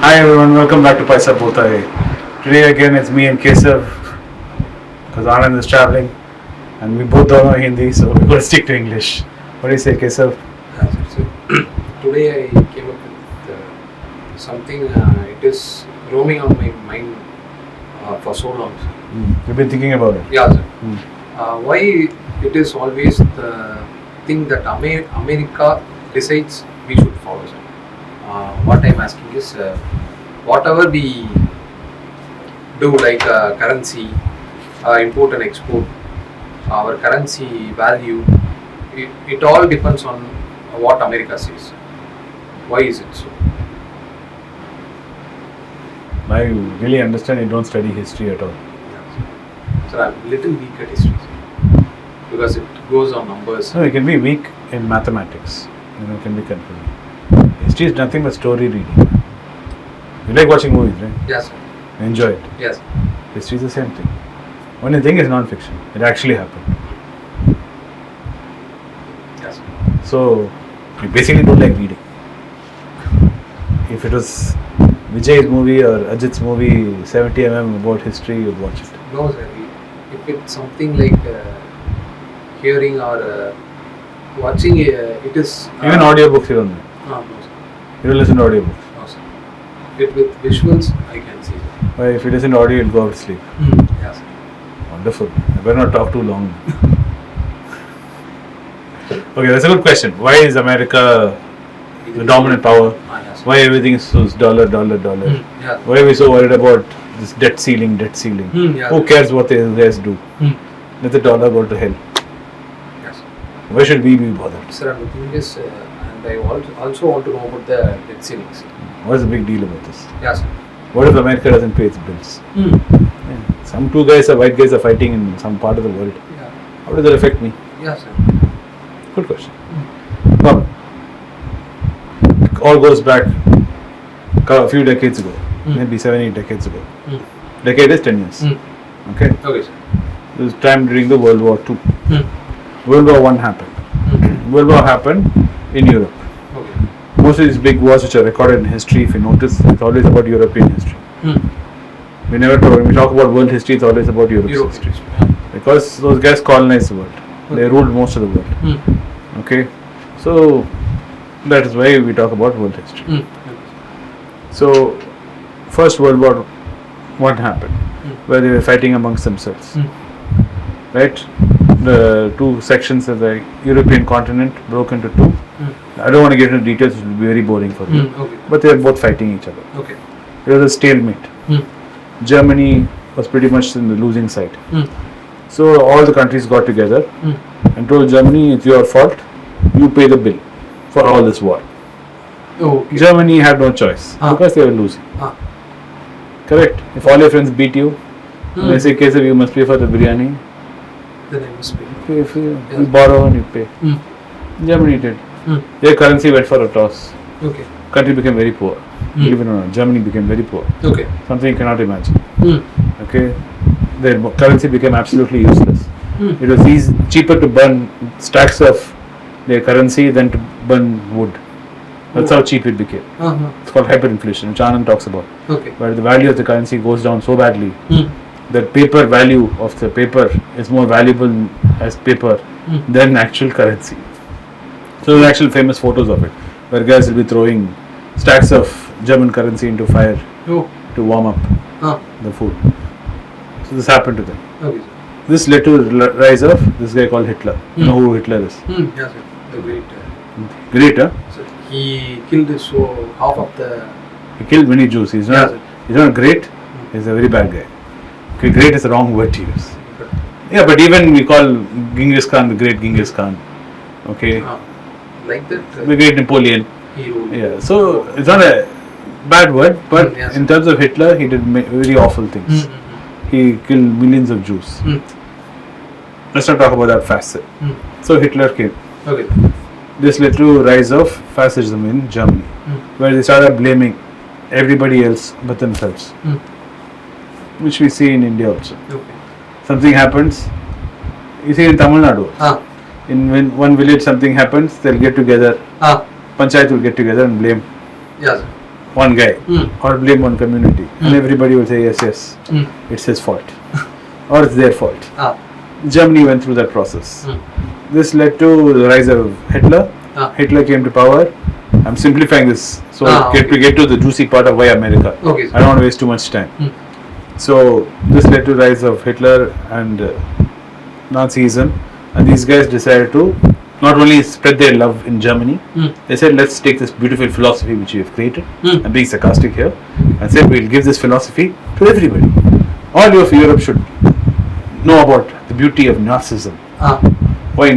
Hi everyone, welcome back to Paisa, Bolta. Today again it's me and Kesav because Anand is traveling and we both don't know Hindi, so we're going to stick to English. What do you say, Kesav? So today I came up with something. It is roaming on my mind for so long. You've been thinking about it? Yeah, sir. Why it is always the thing that America decides we should follow, sir. What I'm asking is, whatever we do, like currency, import and export, our currency value, it all depends on what America says. Why is it so? I really understand you don't study history at all. Yeah. So I'm a little weak at history, sir, because it goes on numbers. No, you can be weak in mathematics. It can be confusing. History is nothing but story reading. You like watching movies, right? Yes, sir. You enjoy it. Yes. History is the same thing. Only thing is non-fiction. It actually happened. Yes, sir. So, you basically don't like reading. If it was Vijay's movie or Ajit's movie 70mm about history, you'd watch it. No, sir. If it's something like hearing or watching, it is... Even audiobooks you don't like. No, sir. You don't listen to audiobooks. No, sir. With visuals, I can see. Why, if you listen to audio, you'll go out to sleep. Yes, sir. Wonderful. I better not talk too long. Okay, that's a good question. Why is America the dominant power? Yes, Why everything is so dollar? Yeah. Why are we so worried about this debt ceiling? Yeah. Who cares what the guys do? Let the dollar go to hell. Yes. Why should we be bothered? Sir, the thing is, and I also want to know about the debt ceilings. What's the big deal about this? Yes, sir. What if America doesn't pay its bills? Yeah. Some white guys are fighting in some part of the world. Yeah. How does that affect me? Yes, sir. Good question. Well, it all goes back a few decades ago, maybe 7-8 decades ago. Decade is 10 years. Okay? Okay, sir. This was time during the World War II. World War I happened. World War happened in Europe. Okay. Most of these big wars which are recorded in history, if you notice, it's always about European history. When we talk about world history, it's always about Europe's history. Because those guys colonized the world. They ruled most of the world. Okay? So, that is why we talk about world history. So, First World War I happened, where they were fighting amongst themselves. Right? The two sections of the European continent broke into two. I don't want to get into details, it will be very boring for you. Okay. But they were both fighting each other. Okay. It was a stalemate. Germany was pretty much in the losing side. So all the countries got together and told Germany, it's your fault, you pay the bill for all this war. Okay. Germany had no choice because they were losing. Correct? If all your friends beat you, they say, Kesav, you must pay for the biryani. Then I must pay. If you borrow and you pay. Germany did. Their currency went for a toss. Okay. Country became very poor. Even Germany became very poor. Okay. Something you cannot imagine. Okay, their currency became absolutely useless. It was cheaper to burn stacks of their currency than to burn wood. That's how cheap it became. It's called hyperinflation, which Anand talks about. Okay. Where the value of the currency goes down so badly that paper value of the paper is more valuable as paper than actual currency. So there's actual famous photos of it, where guys will be throwing stacks of German currency into fire to warm up the food. So this happened to them. Okay, sir. This led to the rise of this guy called Hitler. You know who Hitler is? Yes, sir. The great. Great, huh? So he killed half of the... He killed many Jews. He's not great. He's a very bad guy. Okay, great is the wrong word to use. Yeah, but even we call Genghis Khan the great Genghis Khan. Okay? Like that? The great Napoleon. He ruled. Yeah, so it's not a bad word, but in terms of Hitler, he did very awful things. He killed millions of Jews. Let's not talk about that fascism. So Hitler came. Okay. This led to rise of fascism in Germany, where they started blaming everybody else but themselves, which we see in India also. Okay. Something happens, you see in Tamil Nadu, in one village something happens, they'll get together, Panchayat will get together and blame Yes. one guy or blame one community, and everybody will say yes, it's his fault or it's their fault. Germany went through that process. This led to the rise of Hitler. Hitler came to power. I'm simplifying this so we get to the juicy part of why America. Okay. I don't want to waste too much time. So this led to the rise of Hitler and Nazism, and these guys decided to not only spread their love in Germany, they said let's take this beautiful philosophy which we have created, and being sarcastic here, and said we'll give this philosophy to everybody. All of Europe should know about the beauty of Nazism. Why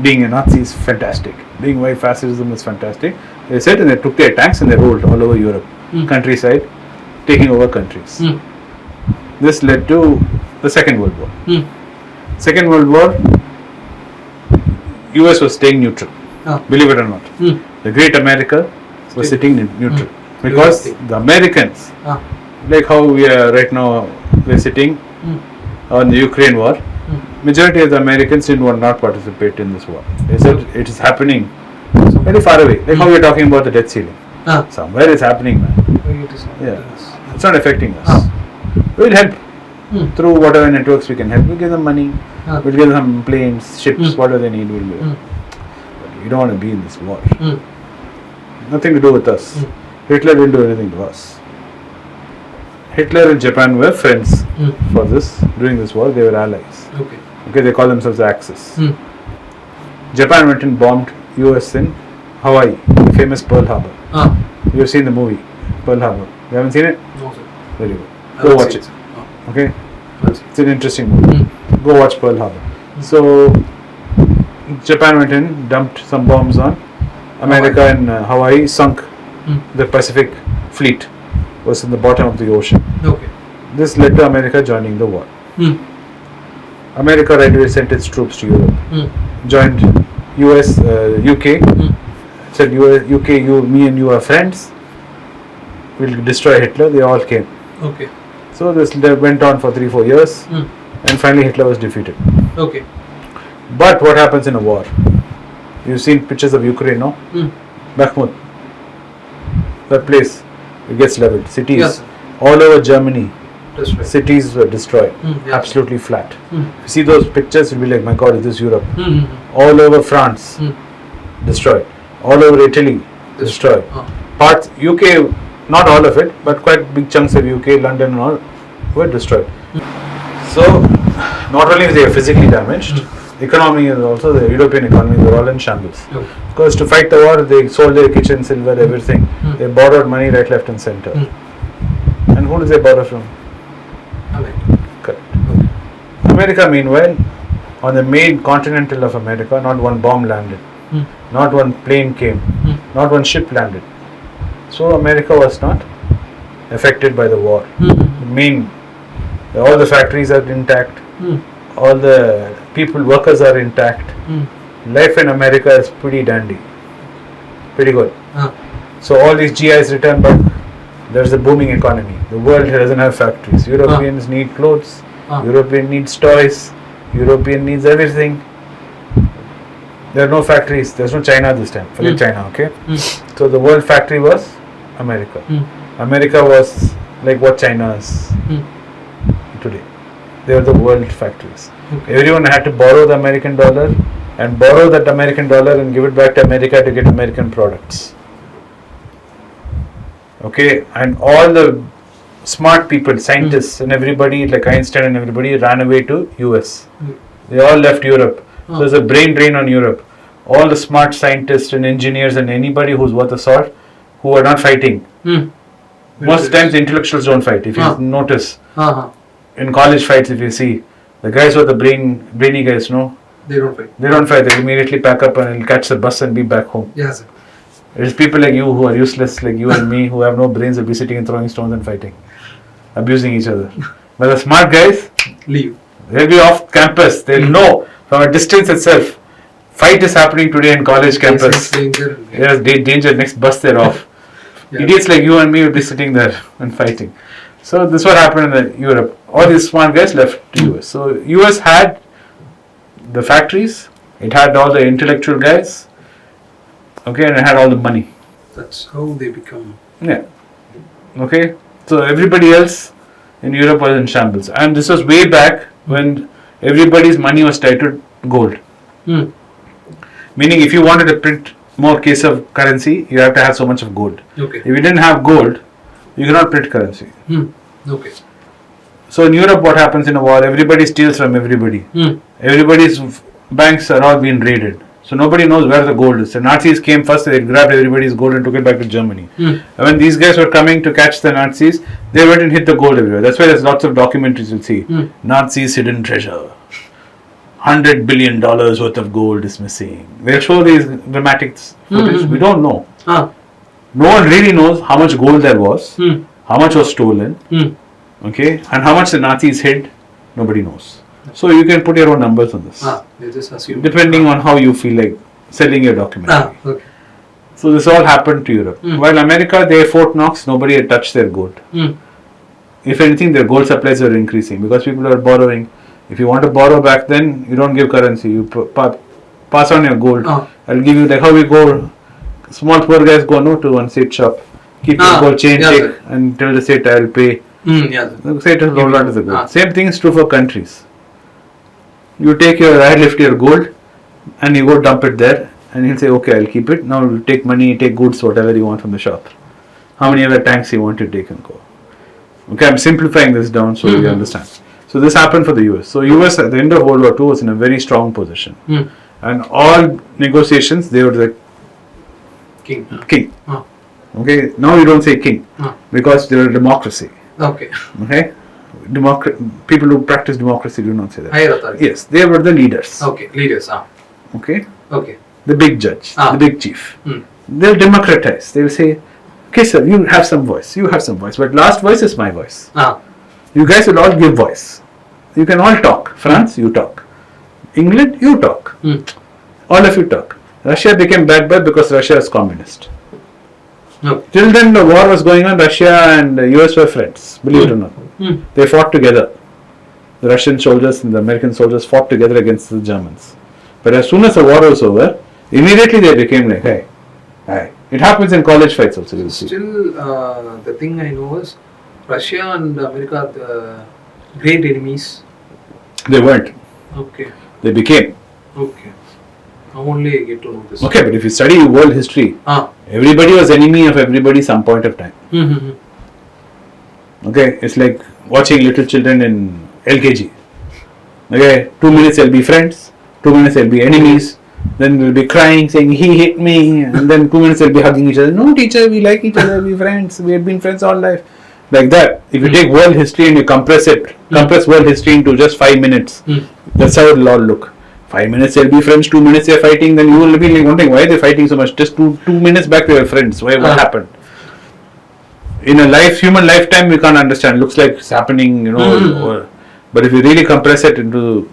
being a Nazi is fantastic. Being why fascism is fantastic. They said, and they took their tanks and they rolled all over Europe, countryside, taking over countries. This led to the Second World War. Second World War, US was staying neutral. Believe it or not. The Great America was sitting neutral. Because the Americans, like how we are right now, we're sitting on the Ukraine war, majority of the Americans didn't want not participate in this war. They said it is happening very far away. Like how we're talking about the debt ceiling. Somewhere it's happening, man. Yeah. It's not affecting us. We'll help through whatever networks we can help. We'll give them money. We'll give them some planes, ships, whatever they need. We'll do it. But we don't want to be in this war. Nothing to do with us. Hitler didn't do anything to us. Hitler and Japan were friends for this. During this war, they were allies. Okay, they call themselves the Axis. Japan went and bombed US in Hawaii, the famous Pearl Harbor. You've seen the movie Pearl Harbor. You haven't seen it? No, sir. Very good. Go watch it. Okay? It's an interesting movie. Go watch Pearl Harbor. So, Japan went in, dumped some bombs on America and Hawaii, sunk the Pacific Fleet. Was in the bottom of the ocean. This led to America joining the war. America right away sent its troops to Europe. Joined US, UK. Said UK, me and you are friends. We'll destroy Hitler. They all came. So this went on for 3-4 years, and finally Hitler was defeated. But what happens in a war? You've seen pictures of Ukraine, no? Bakhmut. That place. It gets leveled. Cities all over Germany, cities were destroyed. Absolutely flat. You see those pictures, you'll be like, my God, is this Europe? All over France, destroyed. All over Italy, destroyed. Parts UK, not all of it, but quite big chunks of UK, London and all were destroyed. So, not only were they physically damaged, economy is also, the European economies were all in shambles. Because to fight the war, they sold their kitchen silver, everything. They borrowed money right, left and center. And who did they borrow from? America. Correct. America, meanwhile, on the main continental of America, not one bomb landed. Not one plane came. Not one ship landed. So America was not affected by the war. All the factories are intact. All the workers are intact. Life in America is pretty dandy. Pretty good. So all these GIs return back. There's a booming economy. The world doesn't have factories. Europeans need clothes. European needs toys. European needs everything. There are no factories. There's no China this time. Forget China, okay? So the world factory was America. America was like what China is today. They were the world factories. Everyone had to borrow the American dollar and borrow that American dollar and give it back to America to get American products. Okay, and all the smart people, scientists and everybody like Einstein and everybody ran away to US. They all left Europe. So there's a brain drain on Europe. All the smart scientists and engineers and anybody who's worth a salt who are not fighting. Most times the intellectuals don't fight. If you notice, in college fights, if you see, the guys who are the brainy guys, no? They don't fight. They don't fight. They immediately pack up and catch the bus and be back home. Yes. There's people like you who are useless, like you and me, who have no brains, will be sitting and throwing stones and fighting, abusing each other. But the smart guys, leave. They'll be off campus. They'll know from a distance itself. Fight is happening today in college campus. Danger. Yes, danger. Next bus they're off. Idiots like you and me will be sitting there and fighting. So this is what happened in Europe. All these smart guys left to US. So US had the factories. It had all the intellectual guys. Okay, and it had all the money. That's how they become. Yeah. Okay, so everybody else in Europe was in shambles, and this was way back when everybody's money was tied to gold. Meaning, if you wanted to print more case of currency, you have to have so much of gold. Okay. If you didn't have gold, you cannot print currency. Okay. So in Europe, what happens in a war? Everybody steals from everybody. Everybody's banks are all being raided. So nobody knows where the gold is. The Nazis came first, they grabbed everybody's gold and took it back to Germany. And when these guys were coming to catch the Nazis, they went and hid the gold everywhere. That's why there's lots of documentaries you'll see. Nazis' hidden treasure. $100 billion worth of gold is missing. They'll show these dramatic footage. We don't know. No one really knows how much gold there was, how much was stolen, okay, and how much the Nazis hid. Nobody knows. So you can put your own numbers on this. They just assume. Depending on how you feel like selling your documentary. Okay. So this all happened to Europe. While America, they Fort Knox, nobody had touched their gold. If anything, their gold supplies were increasing because people are borrowing. If you want to borrow back then, you don't give currency. You pass on your gold. I'll give you, like how we go, small poor guys go no to one state shop. Keep your gold chain, take, and tell the state I'll pay. The state will hold on to the gold. Same thing is true for countries. You take I lift your gold and you go dump it there and he'll say, okay, I'll keep it. Now you take money, take goods, whatever you want from the shop. How many other tanks you want to take and go. Okay, I'm simplifying this down so you understand. So this happened for the US. So US at the end of World War II was in a very strong position. And all negotiations, they were the king. Okay, now you don't say king because they were a democracy. Okay. People who practice democracy do not say that. Higher authority. Yes, they were the leaders. Okay, leaders. Okay. Okay. The big judge, the big chief. They'll democratize. They'll say, okay, sir, you have some voice. You have some voice, but last voice is my voice. You guys will all give voice. You can all talk. France, you talk. England, you talk. All of you talk. Russia became bad boy because Russia is communist. Till then, the war was going on. Russia and the US were friends. Believe it or not, they fought together. The Russian soldiers and the American soldiers fought together against the Germans. But as soon as the war was over, immediately they became like, hey. It happens in college fights also. You'll see. Still, the thing I know is Russia and America are the great enemies. They weren't. Okay. They became. Okay. I only get to know this. Okay, but if you study world history, everybody was enemy of everybody some point of time. Okay, it's like watching little children in LKG. Okay, 2 minutes they'll be friends, 2 minutes they'll be enemies, then they'll be crying saying he hit me, and then 2 minutes they'll be hugging each other. No teacher, we like each other, we're friends, we have been friends all life. Like that. If you take world history and you compress world history into just 5 minutes, that's how it'll all look. 5 minutes they'll be friends, 2 minutes they're fighting, then you will be like wondering why they're fighting so much. Just two minutes back they were friends. Why? What happened? In a human lifetime, we can't understand. Looks like it's happening, but if you really compress it into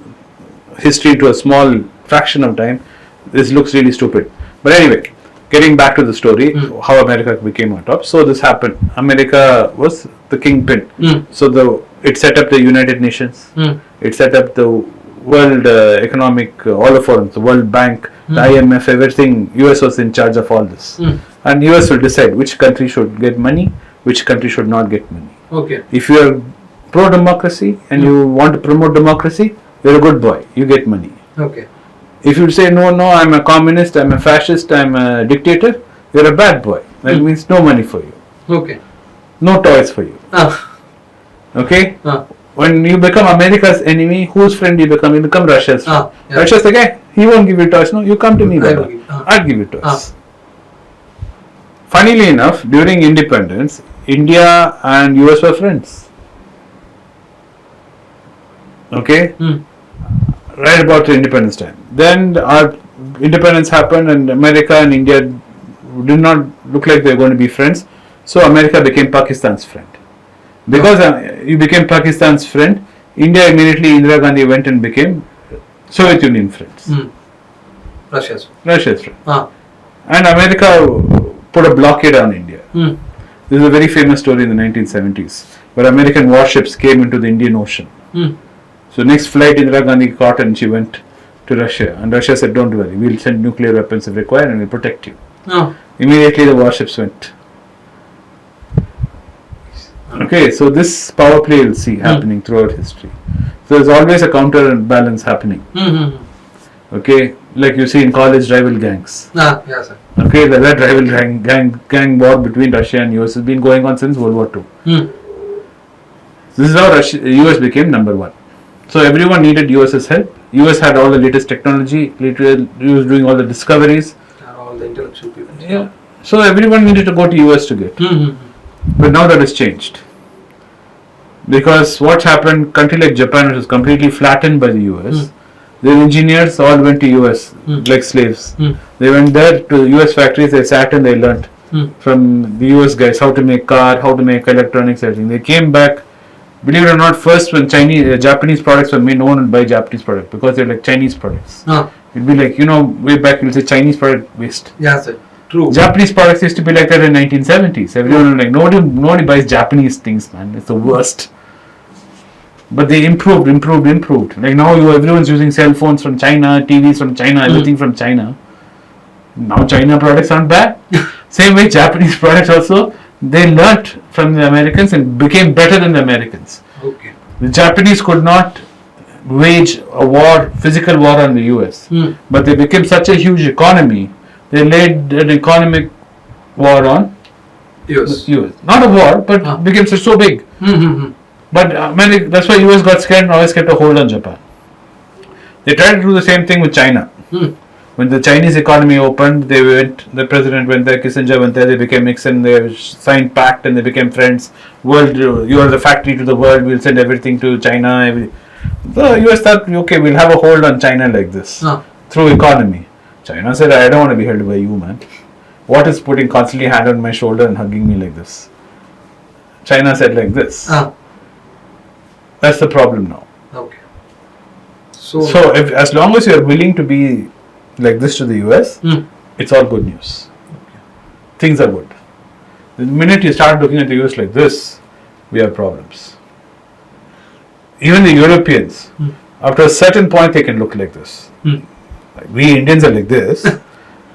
history to a small fraction of time, this looks really stupid. But anyway, getting back to the story, how America became on top. So this happened. America was the kingpin. So it set up the United Nations. It set up the World Economic, all the forums, the World Bank, the IMF, everything. US was in charge of all this. And US will decide which country should get money, which country should not get money. Okay. If you are pro-democracy and you want to promote democracy, you're a good boy. You get money. Okay. If you say, no, I'm a communist, I'm a fascist, I'm a dictator, you're a bad boy. That means no money for you. Okay. No toys for you. Okay? When you become America's enemy, whose friend you become? You become Russia's friend. Russia's like, hey, he won't give you toys. No, you come to me, brother. I'll give you toys. Funnily enough, during independence, India and US were friends. Okay? Right about the independence time. Then our independence happened and America and India did not look like they were going to be friends. So America became Pakistan's friend. Because you became Pakistan's friend, India immediately, Indira Gandhi went and became Soviet Union friends. Russia's friend. And America put a blockade on India. This is a very famous story in the 1970s where American warships came into the Indian Ocean. So next flight Indira Gandhi caught and she went to Russia. And Russia said, don't worry, we'll send nuclear weapons if required and we'll protect you. Immediately the warships went. Okay, so this power play you'll see happening throughout history. So there's always a counterbalance happening. Okay, like you see in college rival gangs. Yeah, sir. Okay, that rival gang war between Russia and US has been going on since World War II. This is how US became number one. So everyone needed US's help. US had all the latest technology, was doing all the discoveries. All the intellectual people. Yeah. So everyone needed to go to US to get. But now that has changed. Because what's happened, country like Japan, which was completely flattened by the US, their engineers all went to US like slaves. They went there to US factories, they sat and they learnt from the US guys how to make car, how to make electronics, everything. They came back, believe it or not, first when Japanese products were made, no one would buy Japanese products because they're like Chinese products. It'd be like, way back you'll say Chinese product waste. Yeah, sir. True. Japanese products used to be like that in 1970s. Everyone was like, nobody buys Japanese things, man. It's the worst. But they improved. Like now everyone's using cell phones from China, TVs from China, everything from China. Now China products aren't bad. Same way Japanese products also, they learnt from the Americans and became better than the Americans. Okay. The Japanese could not wage a war, physical war on the US. But they became such a huge economy, they laid an economic war on US. Not a war, but became so big. But that's why US got scared and always kept a hold on Japan. They tried to do the same thing with China. When the Chinese economy opened, the president went there, Kissinger went there, they became Nixon, they signed pact and they became friends. World, you are the factory to the world, we'll send everything to China. The US thought, okay, we'll have a hold on China like this, through economy. China said, I don't want to be held by you, man. What is putting constantly hand on my shoulder and hugging me like this? China said like this. That's the problem now. Okay. So as long as you are willing to be like this to the US, it's all good news. Okay. Things are good. The minute you start looking at the US like this, we have problems. Even the Europeans, after a certain point, they can look like this. Like we Indians are like this.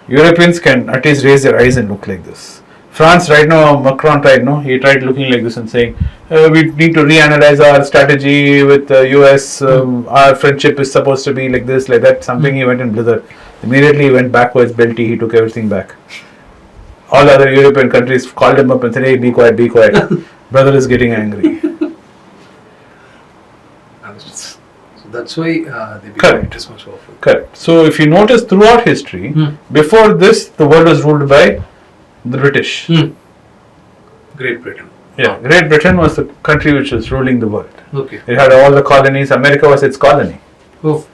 Europeans can at least raise their eyes and look like this. France right now, Macron he tried looking like this and saying, we need to reanalyze our strategy with the US, our friendship is supposed to be like this, like that, something. He went in blizzard. Immediately he went backwards, belty, he took everything back. All other European countries called him up and said, hey, be quiet, be quiet. Brother is getting angry. So that's why they become this much powerful. Correct. So if you notice throughout history, before this, the world was ruled by the British. Great Britain. Yeah, Great Britain was the country which was ruling the world. Okay. It had all the colonies. America was its colony. Oh.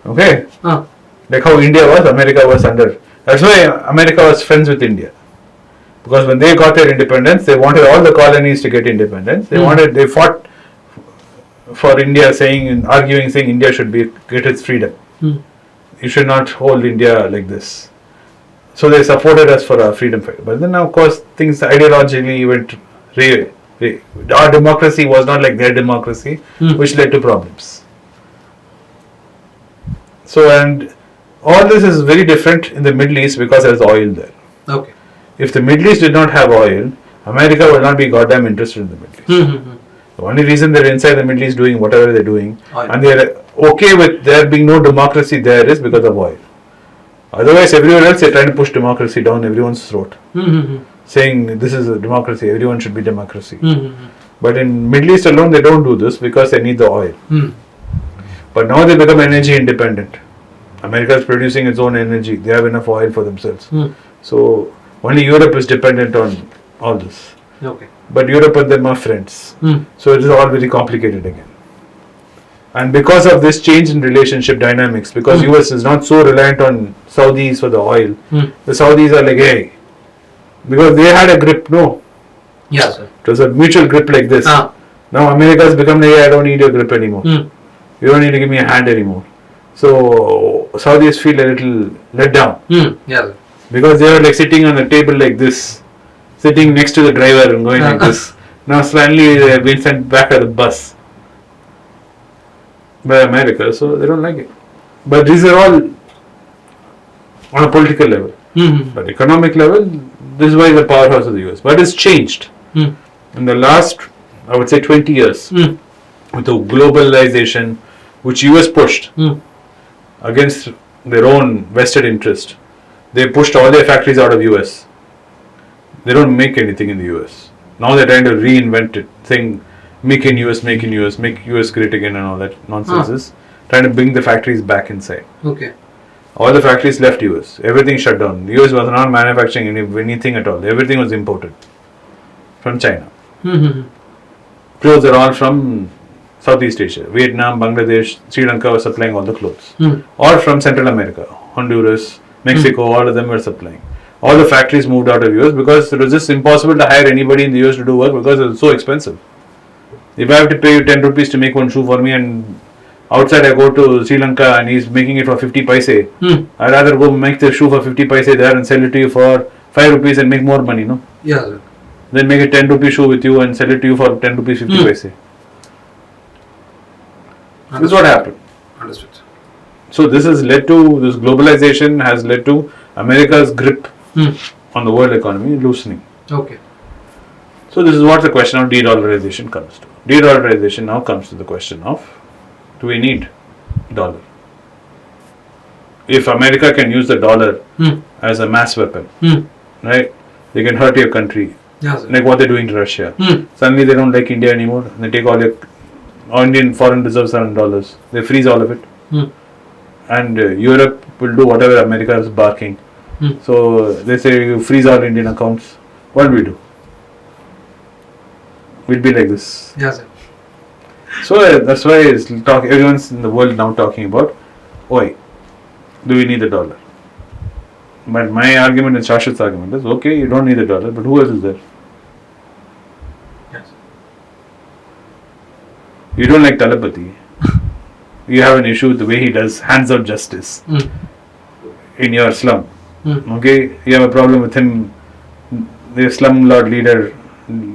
Okay. Like how India was, America was under. That's why America was friends with India. Because when they got their independence, they wanted all the colonies to get independence. They fought for India, arguing India should get its freedom. You should not hold India like this. So they supported us for our freedom fight. But then, of course, things ideologically went. Our democracy was not like their democracy, which led to problems. So, and all this is very different in the Middle East because there's oil there. Okay. If the Middle East did not have oil, America would not be goddamn interested in the Middle East. The only reason they're inside the Middle East doing whatever they're doing, and they're okay with there being no democracy there, is because of oil. Otherwise, everywhere else they're trying to push democracy down everyone's throat, saying this is a democracy, everyone should be democracy. But in Middle East alone, they don't do this because they need the oil. But now they become energy independent. America is producing its own energy; they have enough oil for themselves. So only Europe is dependent on all this. Okay. But Europe and them are friends. So it is all very complicated again. And because of this change in relationship dynamics, because US is not so reliant on Saudis for the oil, the Saudis are like, hey, because they had a grip, no. Yeah, sir. It was a mutual grip like this. Now America has become like, hey, I don't need your grip anymore. You don't need to give me a hand anymore. So Saudis feel a little let down. Yeah, sir. Because they were like sitting on a table like this, sitting next to the driver and going like this. Now suddenly they have been sent back at the bus by America, so they don't like it. But these are all on a political level. But economic level, this is why the powerhouse of the US. But it's changed. In the last I would say 20 years, with the globalization which US pushed against their own vested interest. They pushed all their factories out of US. They don't make anything in the US. Now they're trying to reinvent it, saying make in US, make US great again and all that nonsense. Trying to bring the factories back inside. Okay. All the factories left US. Everything shut down. US was not manufacturing anything at all. Everything was imported from China. Clothes are all from Southeast Asia. Vietnam, Bangladesh, Sri Lanka were supplying all the clothes. Or from Central America, Honduras, Mexico, all of them were supplying. All the factories moved out of US because it was just impossible to hire anybody in the US to do work because it was so expensive. If I have to pay you 10 rupees to make one shoe for me and outside I go to Sri Lanka and he's making it for 50 paise, I'd rather go make the shoe for 50 paise there and sell it to you for 5 rupees and make more money, no? Yeah, sir. Then make a 10 rupee shoe with you and sell it to you for 10 rupees 50 paise. This is what happened. Understood. So this globalization has led to America's grip on the world economy loosening. Okay. So this is what the question of de-dollarization comes to. De-dollarization now comes to the question of, do we need dollar? If America can use the dollar as a mass weapon, right? They can hurt your country. Yes, Like what they're doing to Russia. Suddenly they don't like India anymore. They take all your Indian foreign reserves are in dollars. They freeze all of it. And Europe will do whatever America is barking. So they say you freeze all Indian accounts. What do we do? We'll be like this. Yes, sir. So that's why everyone's in the world now talking about, why do we need the dollar? But my argument and Shashwat's argument is, okay, you don't need the dollar, but who else is there? Yes. You don't like telepathy. You have an issue with the way he does hands out justice in your slum. Okay, you have a problem with him, the slumlord leader,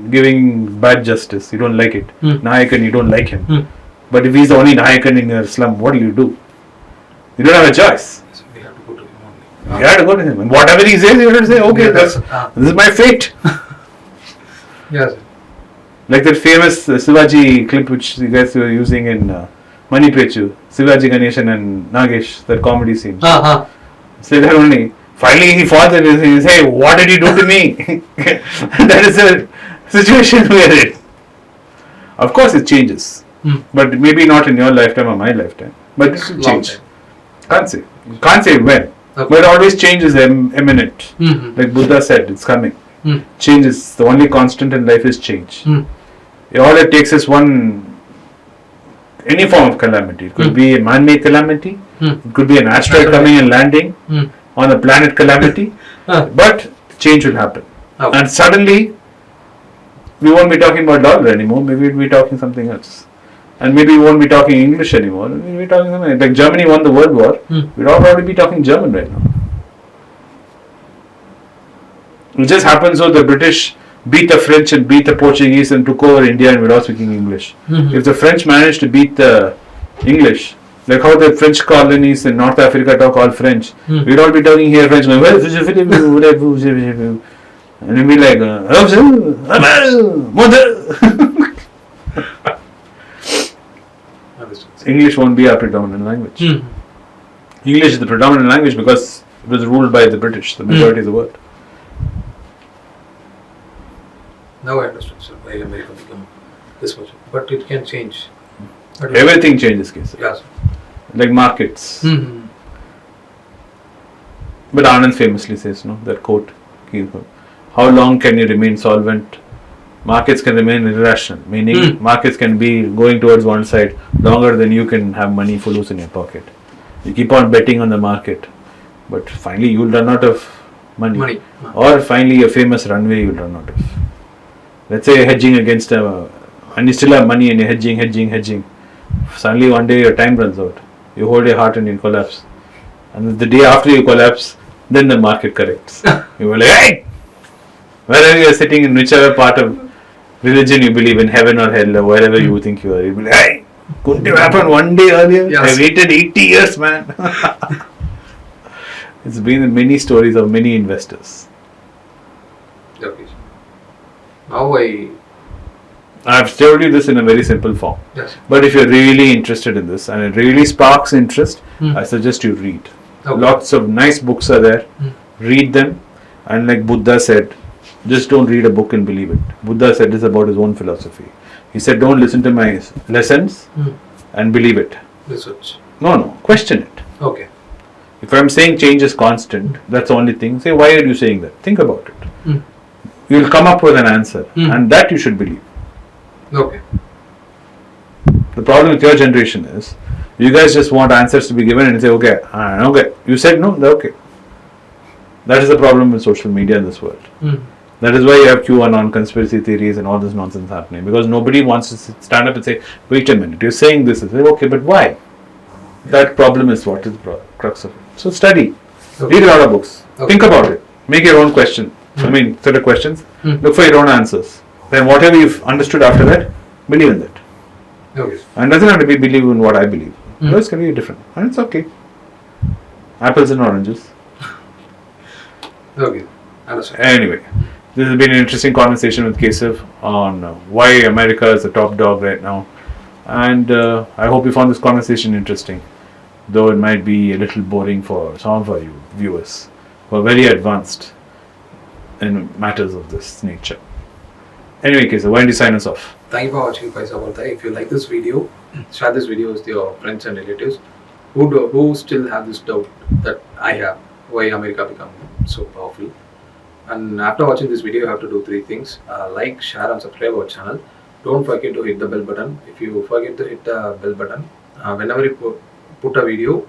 giving bad justice. You don't like it. Nayakan, you don't like him. But if he's the only Nayakan in your slum, what do? You don't have a choice. So we have to go to him only. You have to go to him. And whatever he says, you have to say, okay, this is my fate. Yes, sir. Like that famous Shivaji clip which you guys were using in Mani Pechu, Shivaji Ganeshan and Nagesh, that comedy scene. Say that only. Finally he falls and he says, hey, what did you do to me? That is the situation we are in. Of course it changes. But maybe not in your lifetime or my lifetime. But it will change. Can't say. Can't say when. Okay. But it always changes imminent. Like Buddha said, it's coming. Change is the only constant in life is change. All it takes is any form of calamity. It could be a man-made calamity. It could be an asteroid coming and landing on a planet calamity. But change will happen. Okay. And suddenly, we won't be talking about dollar anymore. Maybe we'll be talking something else. And maybe we won't be talking English anymore. We'll be talking something like Germany won the World War. We'd all probably be talking German right now. It just happens so the British beat the French and beat the Portuguese and took over India and we're all speaking English. If the French managed to beat the English, like how the French colonies in North Africa talk all French, we'd all be talking here French, going, and we'd be like, English won't be our predominant language. English is the predominant language because it was ruled by the British, the majority of the world. Now I understand, sir, why America become this much. But it can change. Everything changes, case. Yes. Like markets. But Anand famously says, no, that quote, how long can you remain solvent? Markets can remain irrational, meaning markets can be going towards one side longer than you can have money for loose in your pocket. You keep on betting on the market, but finally you will run out of money. Or finally a famous runway you will run out of. Let's say you're hedging against and you still have money and you're hedging. Suddenly one day your time runs out. You hold your heart and you collapse. And the day after you collapse, then the market corrects. You will like, hey! Wherever you are sitting in whichever part of religion you believe in, heaven or hell or wherever you think you are, you will be like, hey! Couldn't it happen one day earlier? Yes. I waited 80 years, man. It's been in many stories of many investors. Okay. Now I I've told you this in a very simple form. Yes. But if you're really interested in this and it really sparks interest, I suggest you read. Okay. Lots of nice books are there. Read them. And like Buddha said, just don't read a book and believe it. Buddha said this about his own philosophy. He said, don't listen to my lessons and believe it. Research. No. Question it. Okay. If I'm saying change is constant, that's the only thing. Say, why are you saying that? Think about it. You'll come up with an answer. And that you should believe. Okay. The problem with your generation is, you guys just want answers to be given and you say, okay, okay. You said no, okay. That is the problem with social media in this world. That is why you have QAnon, conspiracy theories and all this nonsense happening. Because nobody wants to stand up and say, wait a minute, you're saying this. Say, okay, but why? That problem is what is the crux of it. So study. Okay. Read a lot of books. Okay. Think about it. Make your own question. Set of questions. Look for your own answers. Then whatever you've understood after that, believe in that. Okay. And it doesn't have to be believe in what I believe. Those can be different. And it's okay. Apples and oranges. Okay. Understand. Anyway, this has been an interesting conversation with Kesav on why America is the top dog right now. And I hope you found this conversation interesting. Though it might be a little boring for some of our viewers who are very advanced in matters of this nature. Anyway, Kesav, why don't you sign us off? Thank you for watching Paisa, Bolta. If you like this video, share this video with your friends and relatives who still have this doubt that I have, why America become so powerful. And after watching this video, you have to do 3 things. Like, share and subscribe our channel. Don't forget to hit the bell button. If you forget to hit the bell button, whenever you put a video,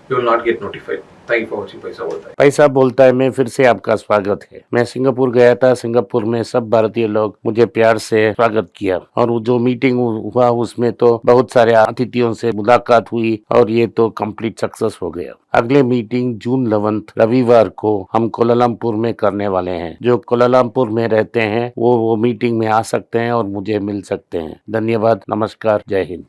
you will not get notified. Thank you for watching Paisa Bolta. पैसा बोलता है में फिर से आपका स्वागत है। मैं सिंगापुर गया था। सिंगापुर में सब भारतीय लोग मुझे प्यार से स्वागत किया और वो जो मीटिंग हुआ उसमें तो बहुत सारे अतिथियों से मुलाकात हुई और ये तो कंप्लीट सक्सेस हो गया। अगले मीटिंग जून 11 रविवार को हम कोलालमपुर में करने वाले हैं। जो कोलालमपुर में रहते हैं वो मीटिंग में आ सकते हैं और मुझे मिल सकते हैं। धन्यवाद, नमस्कार, जय हिंद।